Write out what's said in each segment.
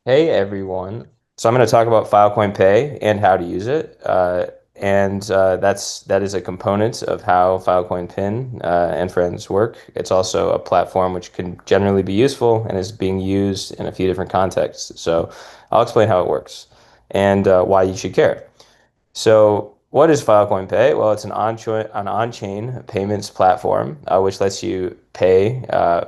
Hey everyone. So I'm going to talk about Filecoin Pay and how to use it. That is a component of how Filecoin Pin and friends work. It's also a platform which can generally be useful and is being used in a few different contexts. So I'll explain how it works and why you should care. So, what is Filecoin Pay? Well, it's an on-chain payments platform which lets you pay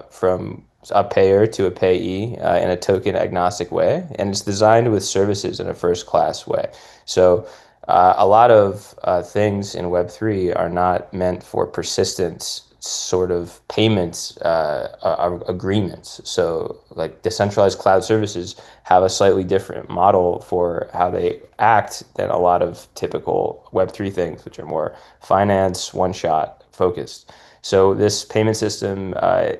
from a payer to a payee in a token agnostic way, and it's designed with services in a first-class way. So, a lot of things in Web3 are not meant for persistent sort of payments agreements. So, like decentralized cloud services have a slightly different model for how they act than a lot of typical Web3 things, which are more finance, one-shot focused. So this payment system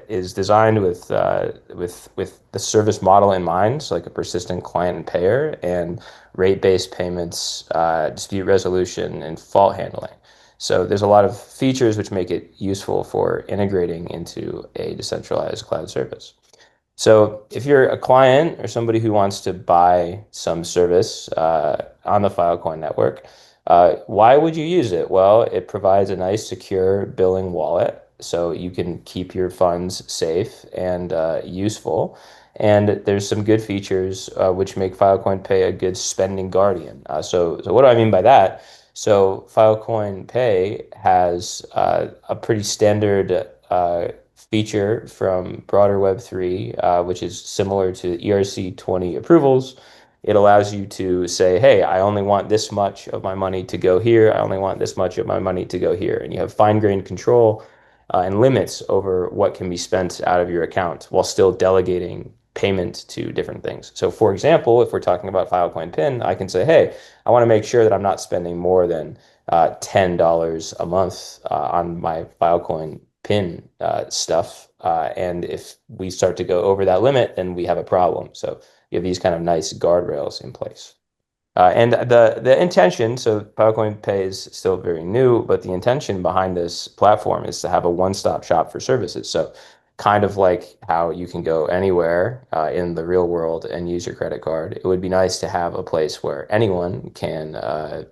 is designed with the service model in mind, so like a persistent client and payer, and rate-based payments, dispute resolution, and fault handling. So there's a lot of features which make it useful for integrating into a decentralized cloud service. So if you're a client or somebody who wants to buy some service on the Filecoin network, why would you use it? Well, it provides a nice secure billing wallet so you can keep your funds safe and useful. And there's some good features which make Filecoin Pay a good spending guardian. So what do I mean by that? So Filecoin Pay has a pretty standard feature from broader Web3, which is similar to ERC-20 approvals. It allows you to say, hey, I only want this much of my money to go here. I only want this much of my money to go here. And you have fine-grained control and limits over what can be spent out of your account while still delegating payment to different things. So for example, if we're talking about Filecoin PIN, I can say, hey, I want to make sure that I'm not spending more than $10 a month on my Filecoin PIN stuff. And if we start to go over that limit, then we have a problem. So you have these kind of nice guardrails in place. And the intention, so Filecoin Pay is still very new, but the intention behind this platform is to have a one-stop shop for services. So kind of like how you can go anywhere in the real world and use your credit card, it would be nice to have a place where anyone can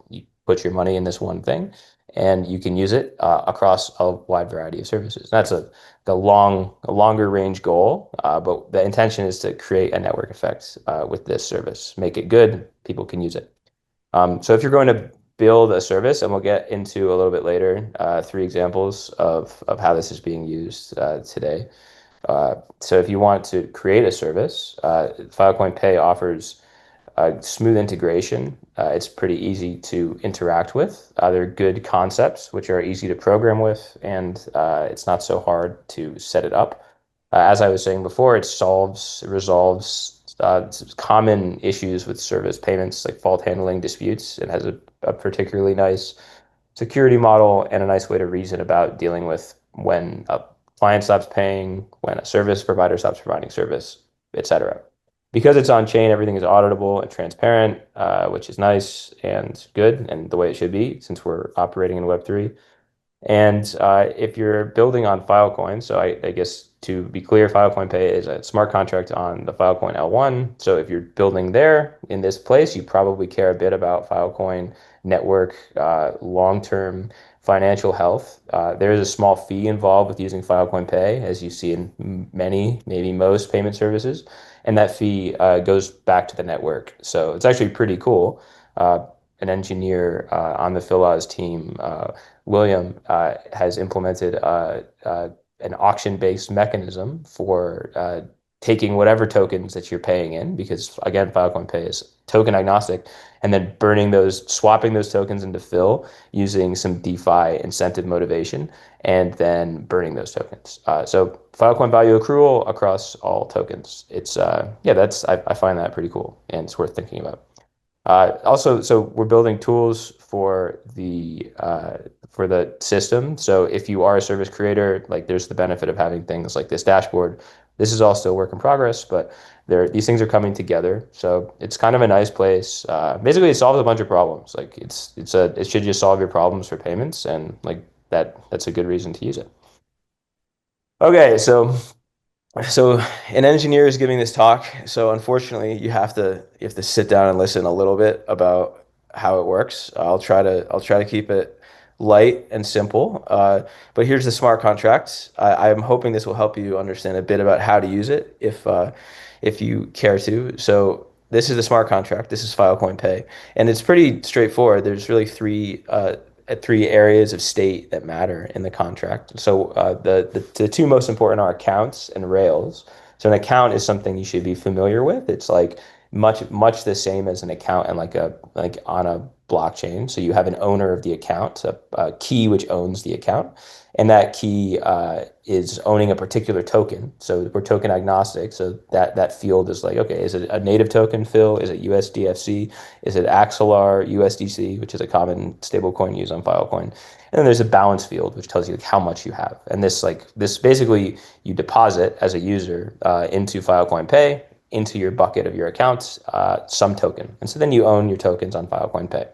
you put your money in this one thing and you can use it across a wide variety of services. That's a longer range goal, but the intention is to create a network effect with this service, make it good, people can use it. So if you're going to build a service, and we'll get into a little bit later, three examples of how this is being used today. So if you want to create a service, Filecoin Pay offers smooth integration. It's pretty easy to interact with. They're good concepts, which are easy to program with, and it's not so hard to set it up. As I was saying before, it resolves common issues with service payments like fault handling disputes. It has a particularly nice security model and a nice way to reason about dealing with when a client stops paying, when a service provider stops providing service, etc. Because it's on chain, everything is auditable and transparent, which is nice and good and the way it should be since we're operating in Web3. And if you're building on Filecoin, so I guess to be clear, Filecoin Pay is a smart contract on the Filecoin L1. So if you're building there in this place, you probably care a bit about Filecoin network long-term financial health. There is a small fee involved with using Filecoin Pay, as you see in many, maybe most payment services. And that fee goes back to the network. So it's actually pretty cool. An engineer on the Philaz team William has implemented an auction-based mechanism for taking whatever tokens that you're paying in, because again, Filecoin Pay is token agnostic, and then swapping those tokens into Phil using some DeFi incentive motivation, and then burning those tokens. So Filecoin value accrual across all tokens. Yeah, I find that pretty cool, and it's worth thinking about. Also, so we're building tools for the system. So if you are a service creator, like there's the benefit of having things like this dashboard. This is all still work in progress, but these things are coming together. So it's kind of a nice place. Basically, it solves a bunch of problems. Like it should just solve your problems for payments, and like that's a good reason to use it. Okay, so So an engineer is giving this talk. So unfortunately, you have to sit down and listen a little bit about how it works. I'll try to keep it light and simple. But here's the smart contracts. I'm hoping this will help you understand a bit about how to use it if you care to. So this is the smart contract. This is Filecoin Pay, and it's pretty straightforward. There's really three areas of state that matter in the contract. So the two most important are accounts and rails. So an account is something you should be familiar with. It's like much the same as an account and like on a blockchain. So you have an owner of the account, a key which owns the account, and that key is owning a particular token. So we're token agnostic. So that field is like, okay, is it a native token, Phil? Is it USDFC? Is it Axelar USDC, which is a common stablecoin used on Filecoin? And then there's a balance field, which tells you like how much you have. And this basically you deposit as a user into Filecoin Pay into your bucket of your accounts some token. And so then you own your tokens on Filecoin Pay.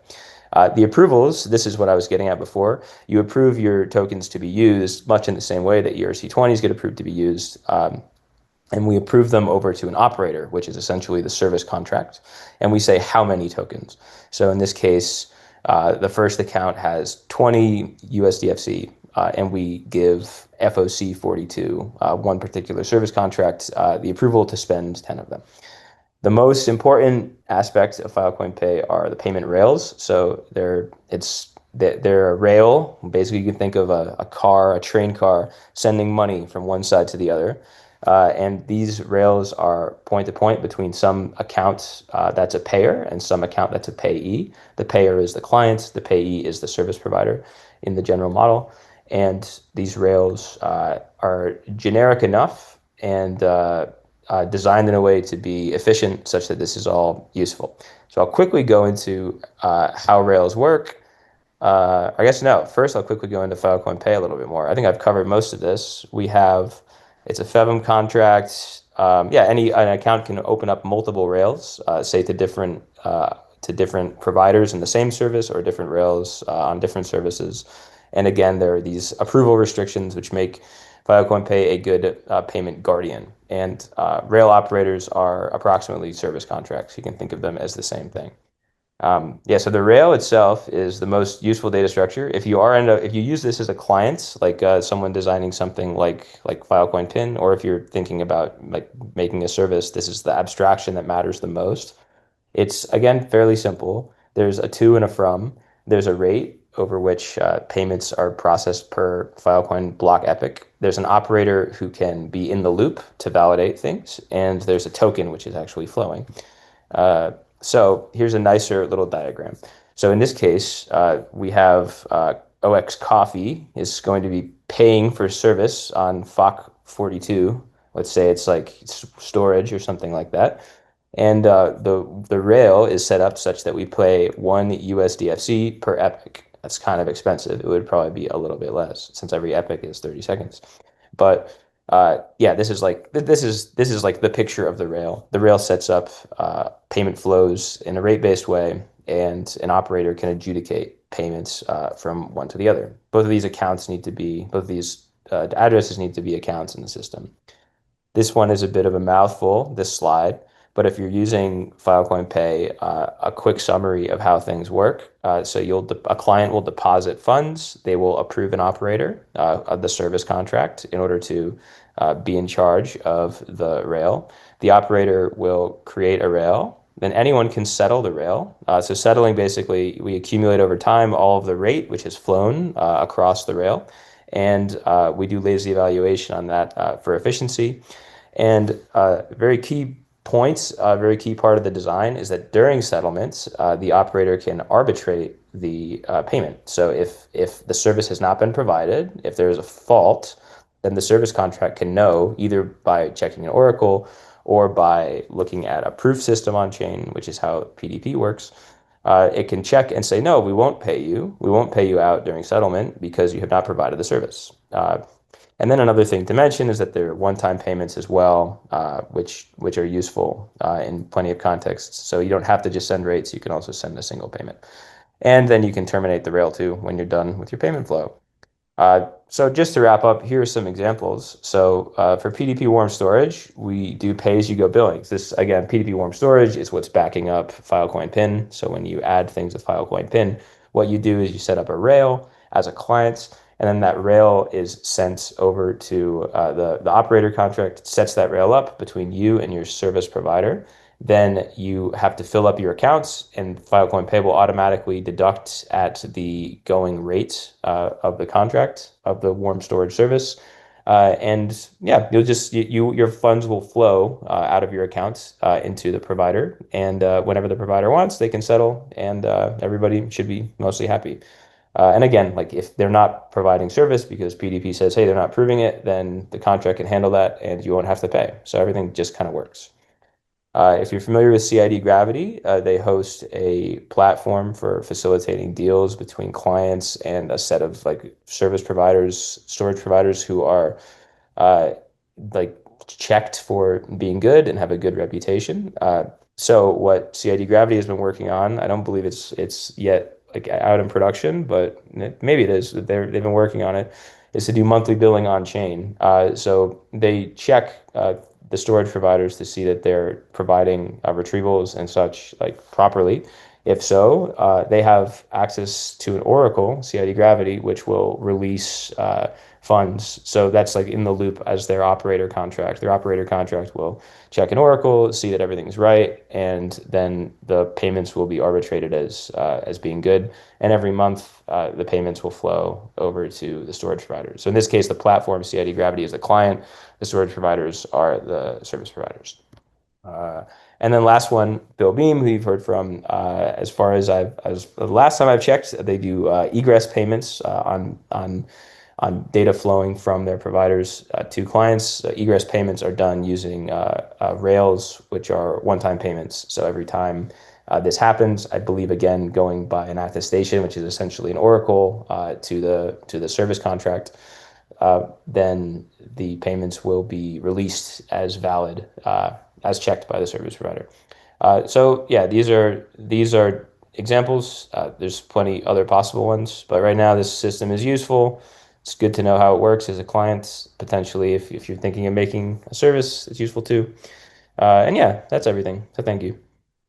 The approvals, this is what I was getting at before. You approve your tokens to be used much in the same way that ERC20s get approved to be used. And we approve them over to an operator, which is essentially the service contract. And we say how many tokens. So in this case, the first account has 20 USDFC, and we give FOC 42, one particular service contract, the approval to spend 10 of them. The most important aspects of Filecoin Pay are the payment rails. So they're a rail. Basically, you can think of a train car, sending money from one side to the other. And these rails are point to point between some accounts that's a payer and some account that's a payee. The payer is the client, the payee is the service provider in the general model. And these rails are generic enough and designed in a way to be efficient such that this is all useful. So I'll quickly go into how Rails work. I guess no. First, I'll quickly go into Filecoin Pay a little bit more. I think I've covered most of this. It's a FEVM contract. Yeah, an account can open up multiple rails, say to different providers in the same service or different rails on different services. And again, there are these approval restrictions which make Filecoin Pay a good payment guardian. And rail operators are approximately service contracts. You can think of them as the same thing. Yeah, so the rail itself is the most useful data structure. If you use this as a client, like someone designing something like Filecoin Pin, or if you're thinking about like making a service, this is the abstraction that matters the most. It's again fairly simple. There's a to and a from. There's a rate over which payments are processed per Filecoin block epoch. There's an operator who can be in the loop to validate things, and there's a token which is actually flowing. So here's a nicer little diagram. So in this case, we have OX Coffee is going to be paying for service on FOC 42. Let's say it's like storage or something like that. And the rail is set up such that we pay one USDFC per epoch. That's kind of expensive. It would probably be a little bit less since every epoch is 30 seconds. But yeah, this is like the picture of the rail. The rail sets up payment flows in a rate-based way, and an operator can adjudicate payments from one to the other. Both of these addresses need to be accounts in the system. This one is a bit of a mouthful, this slide, but if you're using Filecoin Pay, a quick summary of how things work. So a client will deposit funds, they will approve an operator of the service contract in order to be in charge of the rail. The operator will create a rail, then anyone can settle the rail. So settling basically, we accumulate over time all of the rate which has flown across the rail, and we do lazy evaluation on that for efficiency. And very key part of the design is that during settlements, the operator can arbitrate the payment. So if the service has not been provided, if there is a fault, then the service contract can know either by checking an oracle or by looking at a proof system on chain, which is how PDP works. It can check and say, no, we won't pay you. We won't pay you out during settlement because you have not provided the service. And then another thing to mention is that there are one-time payments as well, which are useful in plenty of contexts. So you don't have to just send rates, you can also send a single payment. And then you can terminate the rail too when you're done with your payment flow. So just to wrap up, here are some examples. So for PDP warm storage, we do pay-as-you-go billings. This, again, PDP warm storage is what's backing up Filecoin Pin. So when you add things with Filecoin Pin, what you do is you set up a rail as a client, and then that rail is sent over to the operator contract, sets that rail up between you and your service provider. Then you have to fill up your accounts, and Filecoin Pay will automatically deduct at the going rate of the contract of the warm storage service. And yeah, your funds will flow out of your accounts into the provider, and whenever the provider wants, they can settle, and everybody should be mostly happy. And again, like if they're not providing service because PDP says, hey, they're not proving it, then the contract can handle that, and you won't have to pay. So everything just kind of works. If you're familiar with CID Gravity, they host a platform for facilitating deals between clients and a set of like service providers, storage providers who are uh, like checked for being good and have a good reputation. So what CID Gravity has been working on, I don't believe it's yet like out in production, but maybe it is. They've been working on it. Is to do monthly billing on chain. So they check the storage providers to see that they're providing retrievals and such like properly. If so, they have access to an Oracle, CID Gravity, which will release funds. So that's like in the loop as their operator contract. Their operator contract will check an Oracle, see that everything's right, and then the payments will be arbitrated as being good. And every month, the payments will flow over to the storage providers. So in this case, the platform CID Gravity is the client. The storage providers are the service providers. Uh, and then last one, Bill Beam, who you've heard from. As far as the last time I've checked, they do egress payments on data flowing from their providers to clients. Egress payments are done using rails, which are one-time payments. So every time this happens, I believe again going by an attestation, which is essentially an oracle to the service contract, then the payments will be released as valid, as checked by the service provider. So yeah, these are examples. There's plenty other possible ones, but right now this system is useful. It's good to know how it works as a client. Potentially, if you're thinking of making a service, it's useful too. And yeah, that's everything. So thank you.